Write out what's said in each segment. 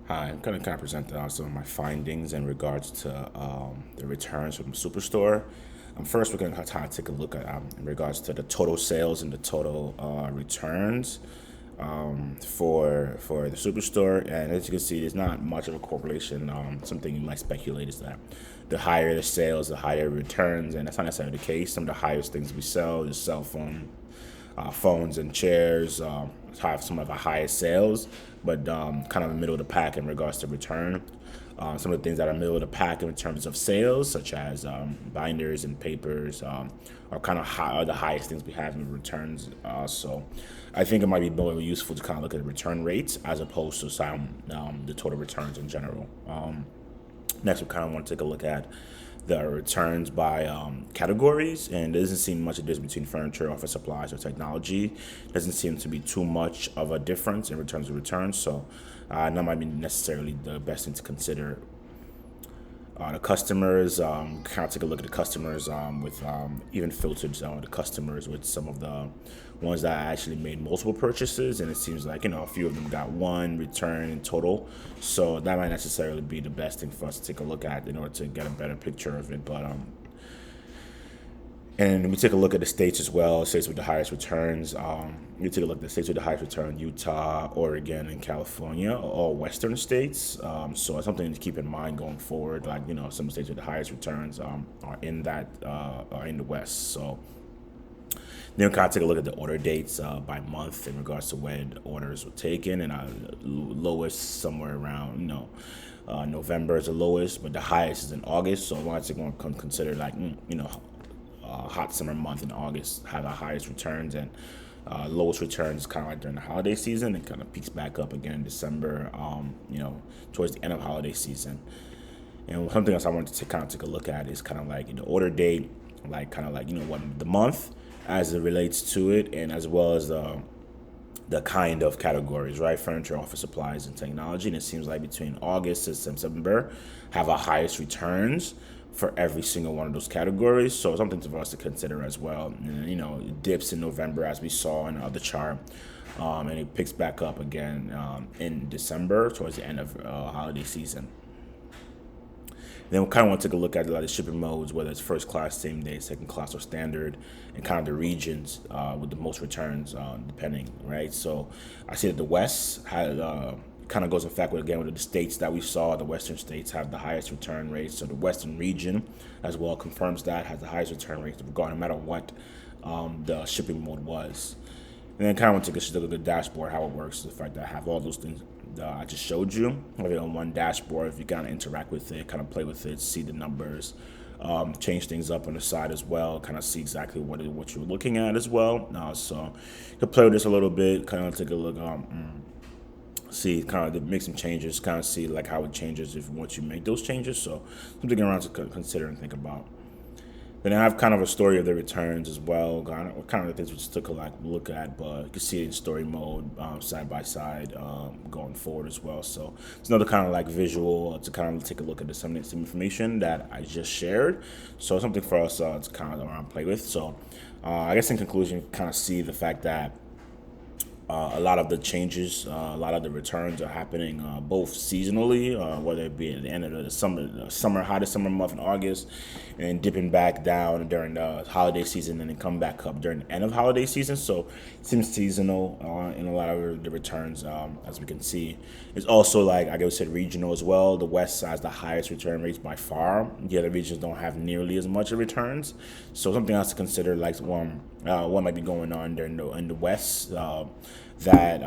Hi, I'm going to kind of present some of my findings in regards to the returns from the superstore. First, we're going to kind of take a look at in regards to the total sales and the total returns for the superstore. And as you can see, there's not much of a correlation. Something you might speculate is that the higher the sales, the higher returns, and that's not necessarily the case. Some of the highest things we sell is cell phone phones and chairs have some of the highest sales, but kind of middle of the pack in regards to return. Some of the things that are middle of the pack in terms of sales, such as binders and papers, are kind of are the highest things we have in returns. So I think it might be more useful to kind of look at the return rates as opposed to the total returns in general. Next, we kind of want to take a look at the returns by categories, and there doesn't seem much of this between furniture, office supplies, or technology. Doesn't seem to be too much of a difference in terms of returns, so that might be necessarily the best thing to consider. The customers, kind of take a look at the customers with even filtered the customers with some of the ones that actually made multiple purchases, and it seems like a few of them got one return in total. So that might necessarily be the best thing for us to take a look at in order to get a better picture of it. But and we take a look at the states as well, states with the highest returns. We take a look at the states with the highest return: Utah, Oregon, and California, all Western states. So it's something to keep in mind going forward. Like some states with the highest returns are in the West. So then we kind of take a look at the order dates by month in regards to when orders were taken, and lowest somewhere around November is the lowest, but the highest is in August. So I wanted to consider like hot summer month in August have the highest returns, and lowest returns kind of like during the holiday season, and kind of peaks back up again in December, towards the end of holiday season. And something else I wanted to kind of take a look at is kind of like the order date, like kind of like what the month as it relates to it, and as well as the kind of categories, right? Furniture, office supplies, and technology. And it seems like between August and September have our highest returns for every single one of those categories. So something for us to consider as well. And it dips in November as we saw in the other chart. And it picks back up again in December towards the end of holiday season. Then we kind of want to take a look at a lot of shipping modes, whether it's first class, same day, second class, or standard, and kind of the regions with the most returns, depending, right? So I see that the West had kind of goes in fact with the states that we saw. The Western states have the highest return rates. So the Western region, as well, confirms that has the highest return rates, regardless, no matter what the shipping mode was. And then kind of want to take a look at the dashboard, how it works, the fact that I have all those things I just showed you, have it on one dashboard. If you kind of interact with it, kind of play with it, see the numbers, change things up on the side as well, kind of see exactly what you're looking at as well. So you can play with this a little bit, kind of take a look, see, kind of make some changes, kind of see like how it changes if once you make those changes. So something around to consider and think about. Then I have kind of a story of the returns as well, kind of the things we just took a look at, but you can see it in story mode, side by side, going forward as well. So it's another kind of like visual to kind of take a look at some information that I just shared. So something for us to kind of around play with. So I guess in conclusion, kind of see the fact that a lot of the changes, a lot of the returns are happening both seasonally, whether it be at the end of the hottest summer month in August, and dipping back down during the holiday season, and then come back up during the end of holiday season. So it seems seasonal in a lot of the returns, as we can see. It's also like I said, regional as well. The West has the highest return rates by far. The other regions don't have nearly as much of returns. So something else to consider, like what might be going on in the West. That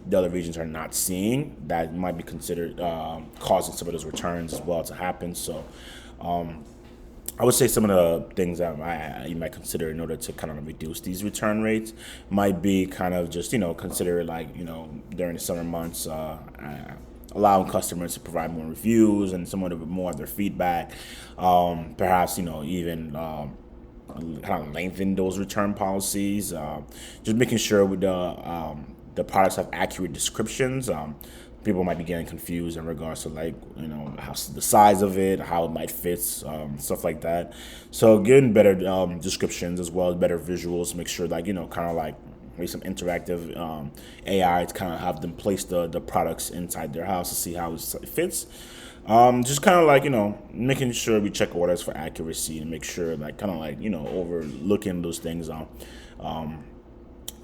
the other regions are not seeing, that might be considered causing some of those returns as well to happen. So I would say some of the things that you might consider in order to kind of reduce these return rates might be kind of just consider like during the summer months allowing customers to provide more reviews and more of their feedback, perhaps even kind of lengthen those return policies. Just making sure with the products have accurate descriptions. People might be getting confused in regards to how the size of it, how it might fit, stuff like that. So getting better descriptions as well as better visuals. Make sure kind of like maybe some interactive AI to kind of have them place the products inside their house to see how it fits. Just kind of like, making sure we check orders for accuracy and make sure, like, kind of like, overlooking those things, kind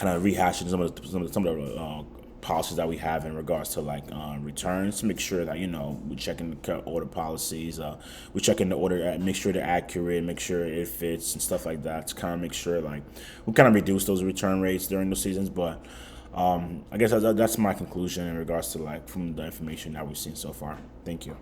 of rehashing some of the policies that we have in regards to like returns to make sure that we're checking the order policies, we're checking the order, make sure they're accurate, make sure it fits and stuff like that to kind of make sure like we kind of reduce those return rates during those seasons. But I guess that's my conclusion in regards to like from the information that we've seen so far. Thank you.